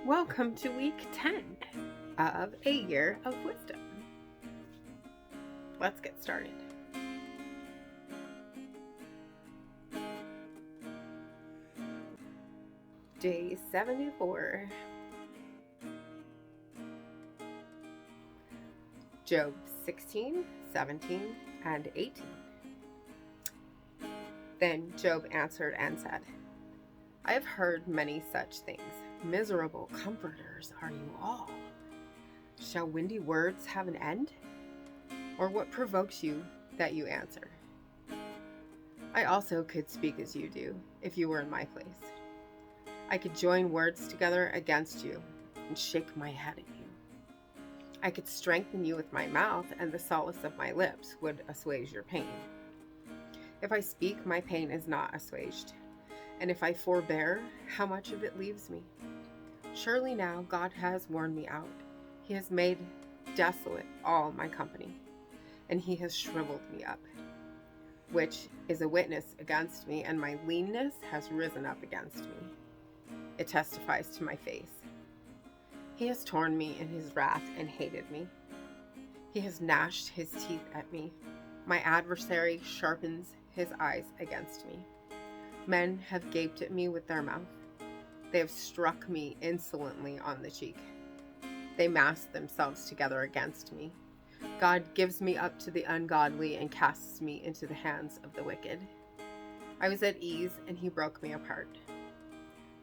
Welcome to week 10 of A Year of Wisdom. Let's get started. Day 74. Job 16, 17, and 18. Then Job answered and said, I have heard many such things. Miserable comforters are you all. Shall windy words have an end? Or what provokes you that you answer? I also could speak as you do, if you were in my place. I could join words together against you and shake my head at you. I could strengthen you with my mouth, and the solace of my lips would assuage your pain. If I speak, my pain is not assuaged. And if I forbear, how much of it leaves me? Surely now God has worn me out. He has made desolate all my company, and he has shriveled me up, which is a witness against me, and my leanness has risen up against me. It testifies to my face. He has torn me in his wrath and hated me. He has gnashed his teeth at me. My adversary sharpens his eyes against me. Men have gaped at me with their mouth. They have struck me insolently on the cheek. They mass themselves together against me. God gives me up to the ungodly and casts me into the hands of the wicked. I was at ease, and he broke me apart.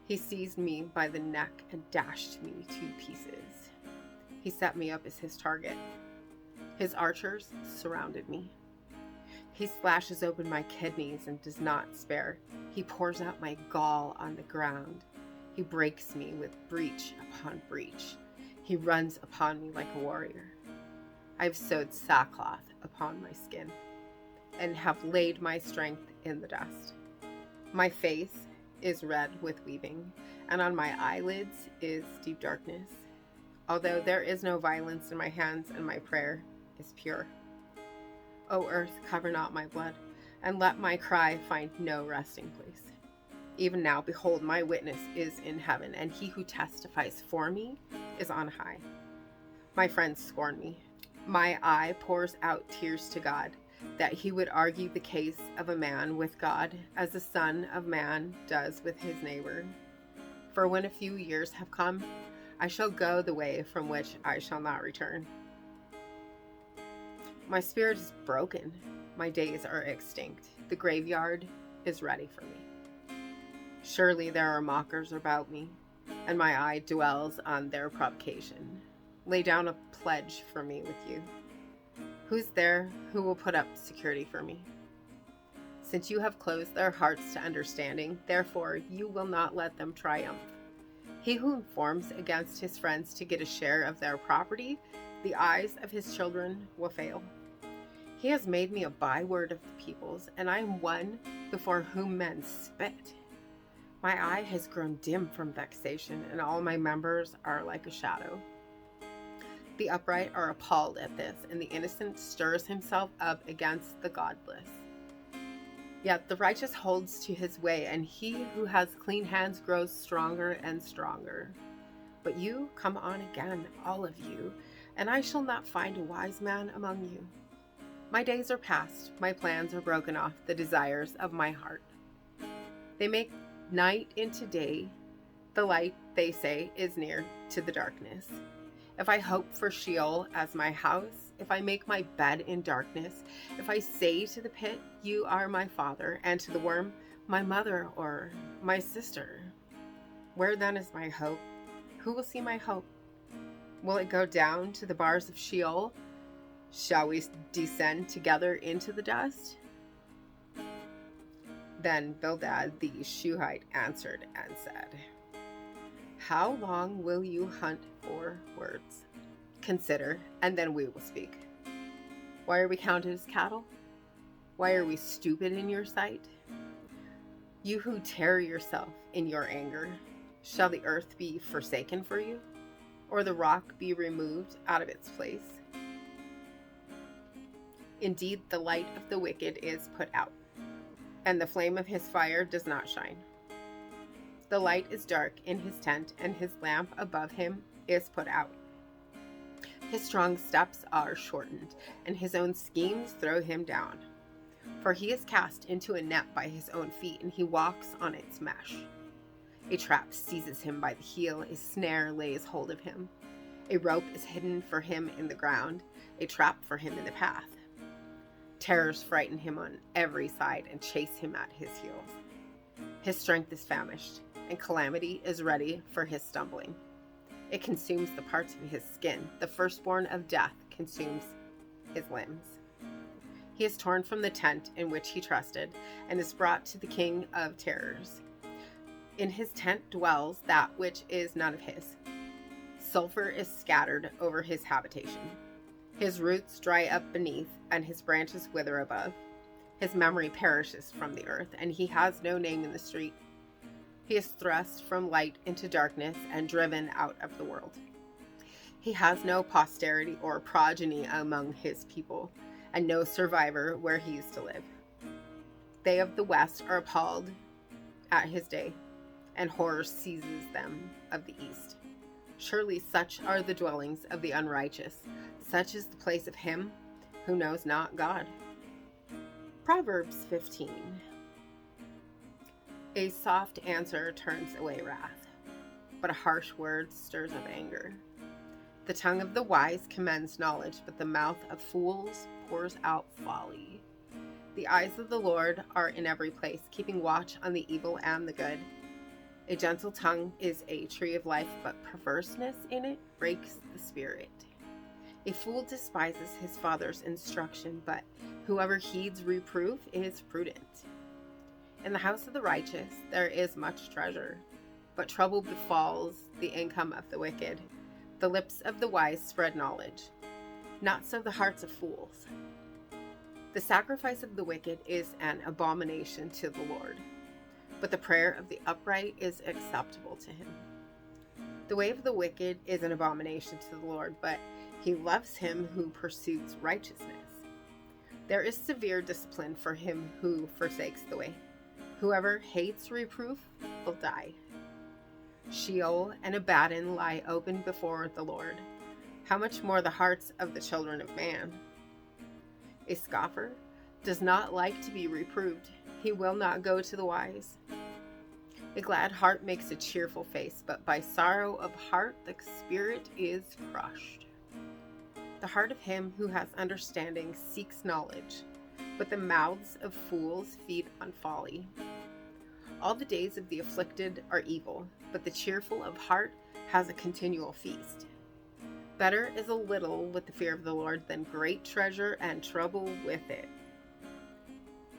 He seized me by the neck and dashed me to pieces. He set me up as his target. His archers surrounded me. He slashes open my kidneys and does not spare. He pours out my gall on the ground. He breaks me with breach upon breach. He runs upon me like a warrior. I have sewed sackcloth upon my skin and have laid my strength in the dust. My face is red with weeping, and on my eyelids is deep darkness. Although there is no violence in my hands, and my prayer is pure. O earth, cover not my blood, and let my cry find no resting place. Even now, behold, my witness is in heaven, and he who testifies for me is on high. My friends scorn me. My eye pours out tears to God, that he would argue the case of a man with God, as the Son of Man does with his neighbor. For when a few years have come, I shall go the way from which I shall not return. My spirit is broken. My days are extinct. The graveyard is ready for me. Surely there are mockers about me, and my eye dwells on their provocation. Lay down a pledge for me with you. Who's there who will put up security for me? Since you have closed their hearts to understanding, therefore you will not let them triumph. He who informs against his friends to get a share of their property, the eyes of his children will fail. He has made me a byword of the peoples, and I am one before whom men spit. My eye has grown dim from vexation, and all my members are like a shadow. The upright are appalled at this, and the innocent stirs himself up against the godless. Yet the righteous holds to his way, and he who has clean hands grows stronger and stronger. But you, come on again, all of you, and I shall not find a wise man among you. My days are past, my plans are broken off, the desires of my heart. They make night into day. The light, they say, is near to the darkness. If I hope for Sheol as my house, if I make my bed in darkness, if I say to the pit, you are my father, and to the worm, my mother or my sister, where then is my hope? Who will see my hope? Will it go down to the bars of Sheol? Shall we descend together into the dust? Then Bildad the Shuhite answered and said, How long will you hunt for words? Consider, and then we will speak. Why are we counted as cattle? Why are we stupid in your sight? You who tear yourself in your anger, shall the earth be forsaken for you, or the rock be removed out of its place? Indeed, the light of the wicked is put out, and the flame of his fire does not shine. The light is dark in his tent, and his lamp above him is put out. His strong steps are shortened, and his own schemes throw him down. For he is cast into a net by his own feet, and he walks on its mesh. A trap seizes him by the heel, a snare lays hold of him. A rope is hidden for him in the ground, a trap for him in the path. Terrors frighten him on every side and chase him at his heels. His strength is famished, and calamity is ready for his stumbling. It consumes the parts of his skin. The firstborn of death consumes his limbs. He is torn from the tent in which he trusted, and is brought to the king of terrors. In his tent dwells that which is none of his. Sulfur is scattered over his habitation. His roots dry up beneath, and his branches wither above. His memory perishes from the earth, and he has no name in the street. He is thrust from light into darkness and driven out of the world. He has no posterity or progeny among his people, and no survivor where he used to live. They of the west are appalled at his day, and horror seizes them of the east. Surely such are the dwellings of the unrighteous, such is the place of him who knows not God. Proverbs 15. A soft answer turns away wrath, but a harsh word stirs up anger. The tongue of the wise commends knowledge, but the mouth of fools pours out folly. The eyes of the Lord are in every place, keeping watch on the evil and the good. A gentle tongue is a tree of life, but perverseness in it breaks the spirit. A fool despises his father's instruction, but whoever heeds reproof is prudent. In the house of the righteous there is much treasure, but trouble befalls the income of the wicked. The lips of the wise spread knowledge, not so the hearts of fools. The sacrifice of the wicked is an abomination to the Lord, but the prayer of the upright is acceptable to him. The way of the wicked is an abomination to the Lord, but he loves him who pursues righteousness. There is severe discipline for him who forsakes the way. Whoever hates reproof will die. Sheol and Abaddon lie open before the Lord. How much more the hearts of the children of man? A scoffer does not like to be reproved. He will not go to the wise. A glad heart makes a cheerful face, but by sorrow of heart the spirit is crushed. The heart of him who has understanding seeks knowledge, but the mouths of fools feed on folly. All the days of the afflicted are evil, but the cheerful of heart has a continual feast. Better is a little with the fear of the Lord than great treasure and trouble with it.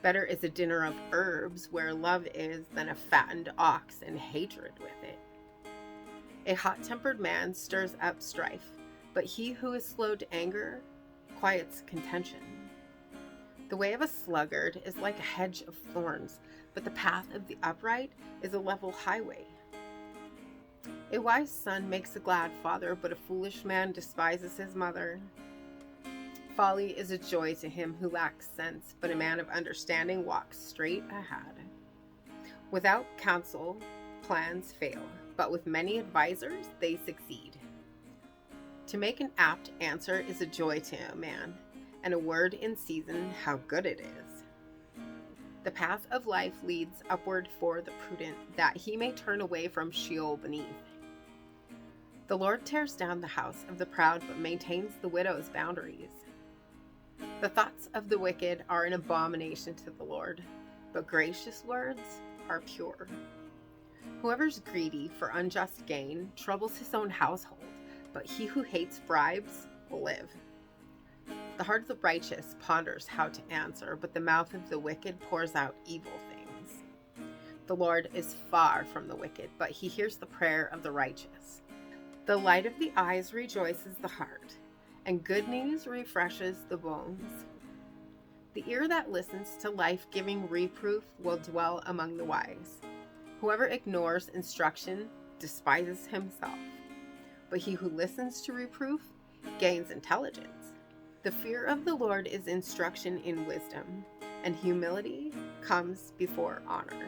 Better is a dinner of herbs where love is than a fattened ox and hatred with it. A hot-tempered man stirs up strife, but he who is slow to anger quiets contention. The way of a sluggard is like a hedge of thorns, but the path of the upright is a level highway. A wise son makes a glad father, but a foolish man despises his mother. Folly is a joy to him who lacks sense, but a man of understanding walks straight ahead. Without counsel, plans fail, but with many advisors, they succeed. To make an apt answer is a joy to a man, and a word in season, how good it is. The path of life leads upward for the prudent, that he may turn away from Sheol beneath. The Lord tears down the house of the proud, but maintains the widow's boundaries. The thoughts of the wicked are an abomination to the Lord, but gracious words are pure. Whoever's greedy for unjust gain troubles his own household, but he who hates bribes will live. The heart of the righteous ponders how to answer, but the mouth of the wicked pours out evil things. The Lord is far from the wicked, but he hears the prayer of the righteous. The light of the eyes rejoices the heart, and good news refreshes the bones. The ear that listens to life-giving reproof will dwell among the wise. Whoever ignores instruction despises himself, but he who listens to reproof gains intelligence. The fear of the Lord is instruction in wisdom, and humility comes before honor.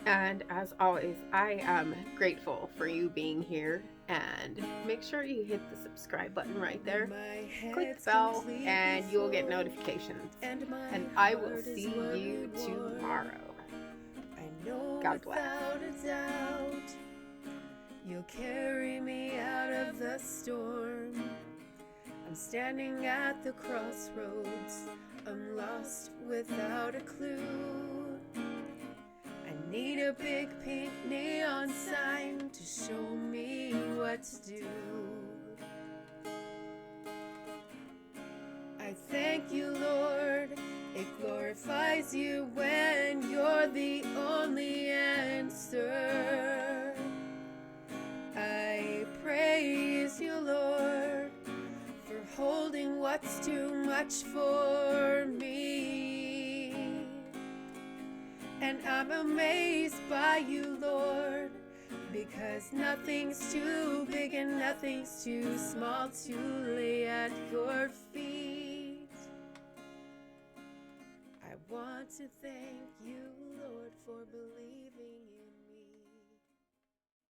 And as always, I am grateful for you being here. And make sure you hit the subscribe button right there. Click the bell and you'll get notifications. And I will see you tomorrow. God bless. You'll carry me out of the storm. I'm standing at the crossroads. I'm lost without a clue. I need a big pink neon sign to show me what to do. I thank you, Lord. It glorifies you when you're the only answer. I praise you, Lord, for holding what's too much for me. And I'm amazed by you, Lord, because nothing's too big and nothing's too small to lay at your feet. I want to thank you, Lord, for believing.